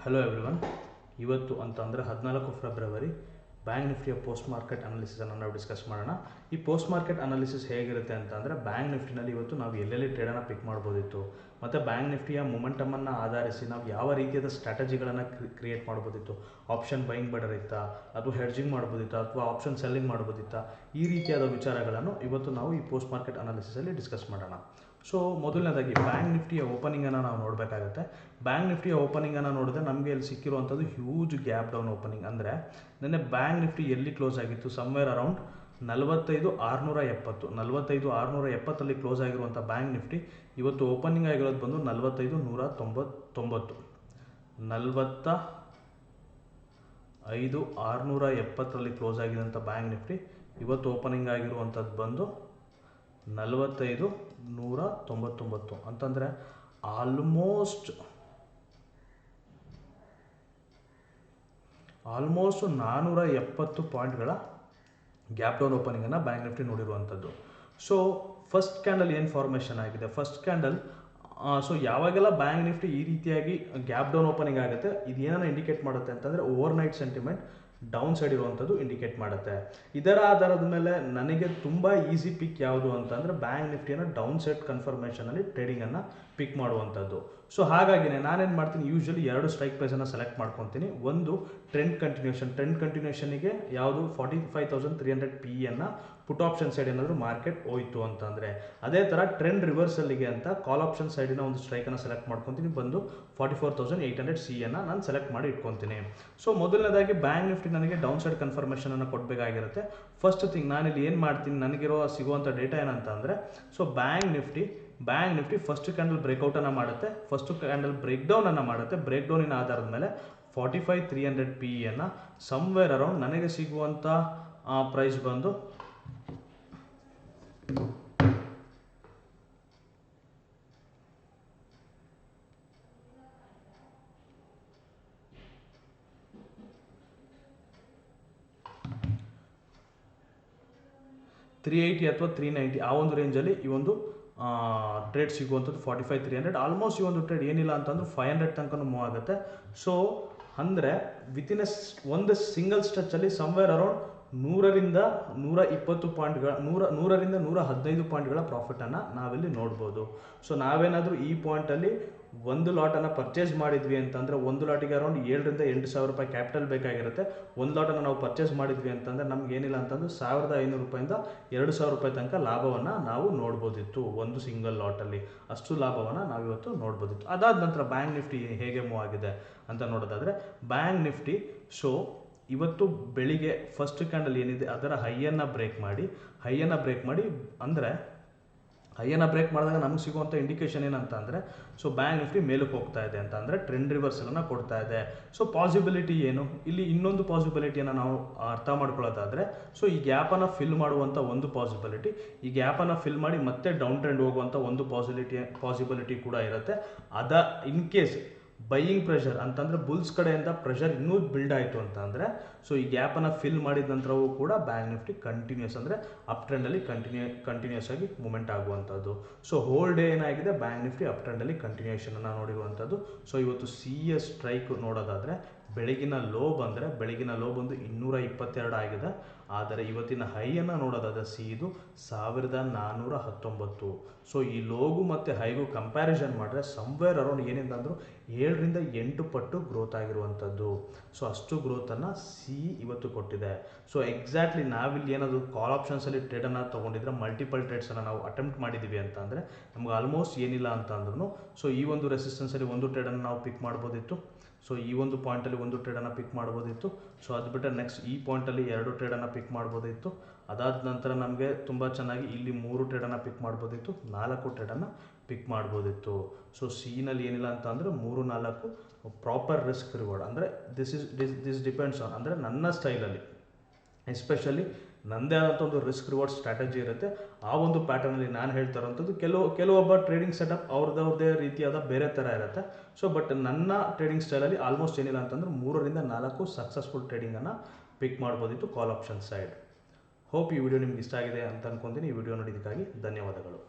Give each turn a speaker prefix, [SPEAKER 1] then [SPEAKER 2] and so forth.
[SPEAKER 1] Hello everyone. ಇವತ್ತು ಅಂತಂದರೆ 14 February bank ನಿಫ್ಟಿಯ post market ಅನಾಲಿಸಿಸನ್ನು ನಾವು ಡಿಸ್ಕಸ್ ಮಾಡೋಣ. ಈ ಪೋಸ್ಟ್ ಮಾರ್ಕೆಟ್ ಅನಾಲಿಸಿಸ್ ಹೇಗಿರುತ್ತೆ ಅಂತಂದರೆ ಬ್ಯಾಂಕ್ ನಿಫ್ಟಿನಲ್ಲಿ ಇವತ್ತು ನಾವು ಎಲ್ಲೆಲ್ಲಿ ಟ್ರೇಡನ್ನು ಪಿಕ್ ಮಾಡ್ಬೋದಿತ್ತು, ಮತ್ತು ಬ್ಯಾಂಕ್ ನಿಫ್ಟಿಯ ಮೊಮೆಂಟಮನ್ನು ಆಧರಿಸಿ ನಾವು ಯಾವ ರೀತಿಯಾದ ಸ್ಟ್ರಾಟಜಿಗಳನ್ನು ಕ್ರಿಯೇಟ್ ಮಾಡ್ಬೋದಿತ್ತು. ಆಪ್ಷನ್ ಬೈಯಿಂಗ್ ಬೆಟರ್ ಇತ್ತಾ, ಅಥವಾ ಹೆಡ್ಜಿಂಗ್ ಮಾಡ್ಬೋದಿತ್ತಾ, ಅಥವಾ ಆಪ್ಷನ್ ಸೆಲ್ಲಿಂಗ್ ಮಾಡ್ಬೋದಿತ್ತಾ, ಈ ರೀತಿಯಾದ ವಿಚಾರಗಳನ್ನು ಇವತ್ತು ನಾವು ಈ ಪೋಸ್ಟ್ ಮಾರ್ಕೆಟ್ ಅನಾಲಿಸಿಸಲ್ಲಿ ಡಿಸ್ಕಸ್ ಮಾಡೋಣ. ಸೊ ಮೊದಲನೇದಾಗಿ ಬ್ಯಾಂಕ್ ನಿಫ್ಟಿಯ ಓಪನಿಂಗನ್ನು ನಾವು ನೋಡಬೇಕಾಗುತ್ತೆ. ಬ್ಯಾಂಕ್ ನಿಫ್ಟಿಯ ಓಪನಿಂಗನ್ನು ನೋಡಿದ್ರೆ ನಮಗೆ ಇಲ್ಲಿ ಸಿಕ್ಕಿರುವಂಥದ್ದು ಹ್ಯೂಜ್ ಗ್ಯಾಪ್ ಡೌನ್ ಓಪನಿಂಗ್. ಅಂದರೆ ನಿನ್ನೆ ಬ್ಯಾಂಕ್ ನಿಫ್ಟಿ ಎಲ್ಲಿ ಕ್ಲೋಸ್ ಆಗಿತ್ತು, ಸಮ್ವೇರ್ ಅರೌಂಡ್ 45,670 ಕ್ಲೋಸ್ ಆಗಿರುವಂಥ ಬ್ಯಾಂಕ್ ನಿಫ್ಟಿ ಇವತ್ತು ಓಪನಿಂಗ್ ಆಗಿರೋದು ಬಂದು 45,670 ಕ್ಲೋಸ್ ಆಗಿರೋಂಥ ಬ್ಯಾಂಕ್ ನಿಫ್ಟಿ ಇವತ್ತು ಓಪನಿಂಗ್ ಆಗಿರುವಂಥದ್ದು ಬಂದು 45,199 ಅಂತಂದರೆ ಆಲ್ಮೋಸ್ಟ್ 470 ಪಾಯಿಂಟ್ಗಳ ಗ್ಯಾಪ್ ಡೌನ್ ಓಪನಿಂಗನ್ನು ಬ್ಯಾಂಕ್ ನಿಫ್ಟಿ ನೋಡಿರುವಂಥದ್ದು. ಸೊ ಫಸ್ಟ್ ಕ್ಯಾಂಡಲ್ ಏನು ಫಾರ್ಮೇಷನ್ ಆಗಿದೆ, ಫಸ್ಟ್ ಕ್ಯಾಂಡಲ್ ಸೊ ಯಾವಾಗೆಲ್ಲ ಬ್ಯಾಂಕ್ ನಿಫ್ಟಿ ಈ ರೀತಿಯಾಗಿ ಗ್ಯಾಪ್ ಡೌನ್ ಓಪನಿಂಗ್ ಆಗುತ್ತೆ, ಇದು ಏನನ್ನ ಇಂಡಿಕೇಟ್ ಮಾಡುತ್ತೆ ಅಂತಂದರೆ over night sentiment down side ಇರುವಂಥದ್ದು ಇಂಡಿಕೇಟ್ ಮಾಡುತ್ತೆ. ಇದರ ಆಧಾರದ ಮೇಲೆ ನನಗೆ ತುಂಬ ಈಸಿ ಪಿಕ್ ಯಾವುದು ಅಂತಂದರೆ ಬ್ಯಾಂಕ್ ನಿಫ್ಟಿಯನ್ನು ಡೌನ್ ಸೈಡ್ ಕನ್ಫರ್ಮೇಷನಲ್ಲಿ ಟ್ರೇಡಿಂಗನ್ನು ಪಿಕ್ ಮಾಡುವಂಥದ್ದು. ಸೊ ಹಾಗಾಗಿನೇ ನಾನೇನು ಮಾಡ್ತೀನಿ, ಯೂಶ್ವಲಿ 2 ಸ್ಟ್ರೈಕ್ ಪ್ರೈಸನ್ನು ಸೆಲೆಕ್ಟ್ ಮಾಡ್ಕೊತೀನಿ. ಒಂದು ಟ್ರೆಂಡ್ ಕಂಟಿನ್ಯೂಷನ್ನಿಗೆ ಯಾವುದು 45,300 PE ಪುಟ್ ಆಪ್ಷನ್ ಸೈಡ್ ಏನಾದರೂ ಮಾರ್ಕೆಟ್ ಹೋಯಿತು ಅಂತಂದರೆ, ಅದೇ ಥರ ಟ್ರೆಂಡ್ ರಿವರ್ಸಲ್ಲಿಗೆ ಅಂತ ಕಾಲ್ ಆಪ್ಷನ್ ಸೈಡಿನ ಒಂದು ಸ್ಟ್ರೈಕನ್ನು ಸೆಲೆಕ್ಟ್ ಮಾಡ್ಕೊತೀನಿ. ಬಂದು 44,800 CE ನಾನು ಸೆಲೆಕ್ಟ್ ಮಾಡಿ ಇಟ್ಕೊತೀನಿ. ಸೊ ಮೊದಲನೇದಾಗಿ ಬ್ಯಾಂಕ್ ನಿಫ್ಟಿ ನನಗೆ ಡೌನ್ ಸೈಡ್ ಕನ್ಫರ್ಮೇಷನನ್ನು ಕೊಡಬೇಕಾಗಿರುತ್ತೆ. ಫಸ್ಟ್ ಥಿಂಗ್ ನಾನಿಲ್ಲಿ ಏನು ಮಾಡ್ತೀನಿ, ಸಿಗುವಂಥ ಡೇಟಾ ಏನಂತ ಅಂದರೆ, so Bank Nifty first candle ಬ್ರೇಕ್ಔಟನ್ನು ಮಾಡುತ್ತೆ, ಫಸ್ಟ್ ಕ್ಯಾಂಡಲ್ ಬ್ರೇಕ್ಡೌನನ್ನು ಮಾಡುತ್ತೆ. ಬ್ರೇಕ್ಡೌನಿನ ಆಧಾರದ ಮೇಲೆ 45,300 PE ಸಮ್ವೇರ್ ಅರೌಂಡ್ ನನಗೆ ಸಿಗುವಂಥ ಪ್ರೈಸ್ ಬಂದು 380 ಅಥವಾ 390 ಆ ಒಂದು ರೇಂಜಲ್ಲಿ ಈ ಒಂದು ಟ್ರೇಡ್ ಸಿಗುವಂಥದ್ದು 45,300. ಆಲ್ಮೋಸ್ಟ್ ಈ ಒಂದು ಟ್ರೇಡ್ ಏನಿಲ್ಲ ಅಂತಂದ್ರೆ 500 ತನಕ ಮೂವ್ ಆಗುತ್ತೆ. ಸೊ ಅಂದರೆ ವಿತಿನ್ ಒಂದು ಸಿಂಗಲ್ ಸ್ಟ್ರೆಚಲ್ಲಿ ಸಮ್ವೇರ್ ಅರೌಂಡ್ 100ರಿಂದ 120 ಪಾಯಿಂಟ್ಗಳ 100ರಿಂದ 115 ಪಾಯಿಂಟ್ಗಳ ಪ್ರಾಫಿಟನ್ನು ನಾವಿಲ್ಲಿ ನೋಡ್ಬೋದು. ಸೊ ನಾವೇನಾದರೂ ಈ ಪಾಯಿಂಟಲ್ಲಿ ಒಂದು ಲಾಟನ್ನು ಪರ್ಚೇಸ್ ಮಾಡಿದ್ವಿ ಅಂತಂದರೆ, ಒಂದು ಲಾಟಿಗೆ ಅರೌಂಡ್ 7,000ರಿಂದ 8,000 ರೂಪಾಯಿ ಕ್ಯಾಪಿಟಲ್ ಬೇಕಾಗಿರುತ್ತೆ. ಒಂದು ಲಾಟನ್ನು ನಾವು ಪರ್ಚೇಸ್ ಮಾಡಿದ್ವಿ ಅಂತಂದರೆ ನಮ್ಗೆ ಏನಿಲ್ಲ ಅಂತಂದ್ರೆ 1,500 ರೂಪಾಯಿಂದ 2,000 ರೂಪಾಯಿ ತನಕ ಲಾಭವನ್ನು ನಾವು ನೋಡ್ಬೋದಿತ್ತು. ಒಂದು ಸಿಂಗಲ್ ಲಾಟಲ್ಲಿ ಅಷ್ಟು ಲಾಭವನ್ನು ನಾವಿವತ್ತು ನೋಡ್ಬೋದಿತ್ತು. ಅದಾದ ನಂತರ ಬ್ಯಾಂಕ್ ನಿಫ್ಟಿ ಹೇಗೆ ಮೂವ್ ಆಗಿದೆ ಅಂತ ನೋಡೋದಾದರೆ, ಬ್ಯಾಂಕ್ ನಿಫ್ಟಿ ಇವತ್ತು ಬೆಳಿಗ್ಗೆ ಫಸ್ಟ್ ಕ್ಯಾಂಡಲ್ ಏನಿದೆ ಅದರ ಹೈಯನ್ನು ಬ್ರೇಕ್ ಮಾಡಿ ಅಂದರೆ ಹೈಯನ್ನು ಬ್ರೇಕ್ ಮಾಡಿದಾಗ ನಮಗೆ ಸಿಗುವಂಥ ಇಂಡಿಕೇಶನ್ ಏನಂತ ಅಂದರೆ, ಸೊ ಬ್ಯಾಂಕ್ ನಿಫ್ಟಿ ಮೇಲಕ್ಕೆ ಹೋಗ್ತಾ ಇದೆ ಅಂತ ಅಂದರೆ ಟ್ರೆಂಡ್ ರಿವರ್ಸಲನ್ನು ಕೊಡ್ತಾ ಇದೆ. ಸೊ ಪಾಸಿಬಿಲಿಟಿ ಏನು, ಇಲ್ಲಿ ಇನ್ನೊಂದು ಪಾಸಿಬಿಲಿಟಿಯನ್ನು ನಾವು ಅರ್ಥ ಮಾಡ್ಕೊಳ್ಳೋದಾದರೆ, ಸೊ ಈ ಗ್ಯಾಪನ್ನು ಫಿಲ್ ಮಾಡುವಂಥ ಒಂದು ಪಾಸಿಬಿಲಿಟಿ, ಈ ಗ್ಯಾಪನ್ನು ಫಿಲ್ ಮಾಡಿ ಮತ್ತೆ ಡೌನ್ ಟ್ರೆಂಡ್ ಹೋಗುವಂಥ ಒಂದು ಪಾಸಿಬಿಲಿಟಿ ಕೂಡ ಇರುತ್ತೆ. ಇನ್ ಕೇಸ್ ಬೈಯಿಂಗ್ ಪ್ರೆಷರ್ ಅಂತಂದರೆ ಬುಲ್ಸ್ ಕಡೆಯಿಂದ ಪ್ರೆಷರ್ ಇನ್ನೂ ಬಿಲ್ಡ್ ಆಯಿತು ಅಂತಂದರೆ, ಸೊ ಈ ಗ್ಯಾಪನ್ನು ಫಿಲ್ ಮಾಡಿದ ನಂತರವೂ ಕೂಡ ಬ್ಯಾಂಕ್ ನಿಫ್ಟಿ ಕಂಟಿನ್ಯೂಸ್ ಅಂದರೆ ಅಪ್ ಟ್ರೆಂಡಲ್ಲಿ ಕಂಟಿನ್ಯೂಸ್ ಆಗಿ ಮೂವ್ಮೆಂಟ್ ಆಗುವಂಥದ್ದು. ಸೊ ಹೋಲ್ ಡೇ ಏನಾಗಿದೆ, ಬ್ಯಾಂಕ್ ನಿಫ್ಟಿ ಅಪ್ ಟ್ರೆಂಡಲ್ಲಿ ಕಂಟಿನ್ಯೂಷನನ್ನು ನೋಡಿರುವಂಥದ್ದು. ಸೊ ಇವತ್ತು CS ಸ್ಟ್ರೈಕ್ ನೋಡೋದಾದರೆ ಬೆಳಗಿನ ಲೋ ಬಂದು 222 ಆಗಿದೆ. ಆದರೆ ಇವತ್ತಿನ ಹೈಯನ್ನು ನೋಡೋದಾದರೆ ಇದು 1,419. ಸೊ ಈ ಲೋಗು ಮತ್ತು ಹೈಗೂ ಕಂಪ್ಯಾರಿಸನ್ ಮಾಡಿದ್ರೆ ಸಮ್ವೇರ್ ಅರೌಂಡ್ ಏನಿಲ್ಲ ಅಂದರೂ 7ರಿಂದ 8 ಪಟ್ಟು ಗ್ರೋತ್ ಆಗಿರುವಂಥದ್ದು. ಸೊ ಅಷ್ಟು ಗ್ರೋತನ್ನು ಇವತ್ತು ಕೊಟ್ಟಿದೆ. ಸೊ ಎಕ್ಸಾಕ್ಟ್ಲಿ ನಾವಿಲ್ಲಿ ಏನಾದರೂ ಕಾಲ್ ಆಪ್ಷನ್ಸಲ್ಲಿ ಟ್ರೇಡನ್ನು ತೊಗೊಂಡಿದ್ರೆ, ಮಲ್ಟಿಪಲ್ ಟ್ರೇಡ್ಸನ್ನು ನಾವು ಅಟೆಂಪ್ಟ್ ಮಾಡಿದ್ದೀವಿ ಅಂತ ಅಂದರೆ ನಮ್ಗೆ ಆಲ್ಮೋಸ್ಟ್ ಏನಿಲ್ಲ ಅಂತ ಅಂದ್ರೂ ಸೊ ಈ ಒಂದು ರೆಸಿಸ್ಟೆನ್ಸಲ್ಲಿ ಒಂದು ಟ್ರೇಡನ್ನು ನಾವು ಪಿಕ್ ಮಾಡ್ಬೋದಿತ್ತು. ಸೊ ಈ ಒಂದು ಪಾಯಿಂಟಲ್ಲಿ ಒಂದು ಟ್ರೇಡನ್ನು ಪಿಕ್ ಮಾಡ್ಬೋದಿತ್ತು. ಸೊ ಅದು ಬಿಟ್ಟರೆ ನೆಕ್ಸ್ಟ್ ಈ ಪಾಯಿಂಟಲ್ಲಿ 2 ಟ್ರೇಡನ್ನು ಪಿಕ್ ಮಾಡ್ಬೋದಿತ್ತು. ಅದಾದ ನಂತರ ನಮಗೆ ತುಂಬ ಚೆನ್ನಾಗಿ ಇಲ್ಲಿ 3 ಟ್ರೇಡನ್ನು ಪಿಕ್ ಮಾಡ್ಬೋದಿತ್ತು, 4 ಟ್ರೇಡನ್ನು ಪಿಕ್ ಮಾಡ್ಬೋದಿತ್ತು. ಸೊ ನಲ್ಲಿ ಏನಿಲ್ಲ ಅಂತ ಅಂದರೆ 3-4 ಪ್ರಾಪರ್ ರಿಸ್ಕ್ ರಿವಾರ್ಡ್ ಅಂದರೆ ದಿಸ್ ಡಿಪೆಂಡ್ಸ್ ಆನ್ ಅಂದರೆ ನನ್ನ ಸ್ಟೈಲಲ್ಲಿ ಎಸ್ಪೆಷಲಿ ನನ್ನದೇ ಆದಂಥ ಒಂದು ರಿಸ್ಕ್ ರಿವಾರ್ಡ್ ಸ್ಟ್ರಾಟಜಿ ಇರುತ್ತೆ. ಆ ಒಂದು ಪ್ಯಾಟರ್ನಲ್ಲಿ ನಾನು ಹೇಳ್ತಾ ಇರೋಂಥದ್ದು ಕೆಲವೊಬ್ಬ ಟ್ರೇಡಿಂಗ್ ಸೆಟಪ್ ಅವ್ರದ್ದೇ ರೀತಿಯಾದ ಬೇರೆ ಥರ ಇರುತ್ತೆ. ಸೊ ಬಟ್ ನನ್ನ ಟ್ರೇಡಿಂಗ್ ಸ್ಟೈಲಲ್ಲಿ ಆಲ್ಮೋಸ್ಟ್ ಏನಿಲ್ಲ ಅಂತಂದ್ರೆ 3ರಿಂದ 4 ಸಕ್ಸಸ್ಫುಲ್ ಟ್ರೇಡಿಂಗನ್ನು ಪಿಕ್ ಮಾಡ್ಬೋದಿತ್ತು ಕಾಲ್ ಆಪ್ಷನ್ ಸೈಡ್. ಹೋಪ್ ಈ ವಿಡಿಯೋ ನಿಮ್ಗೆ ಇಷ್ಟ ಆಗಿದೆ ಅಂತ ಅನ್ಕೊತೀನಿ. ಈ ವಿಡಿಯೋ ನೋಡಿದ್ದಕ್ಕಾಗಿ ಧನ್ಯವಾದಗಳು.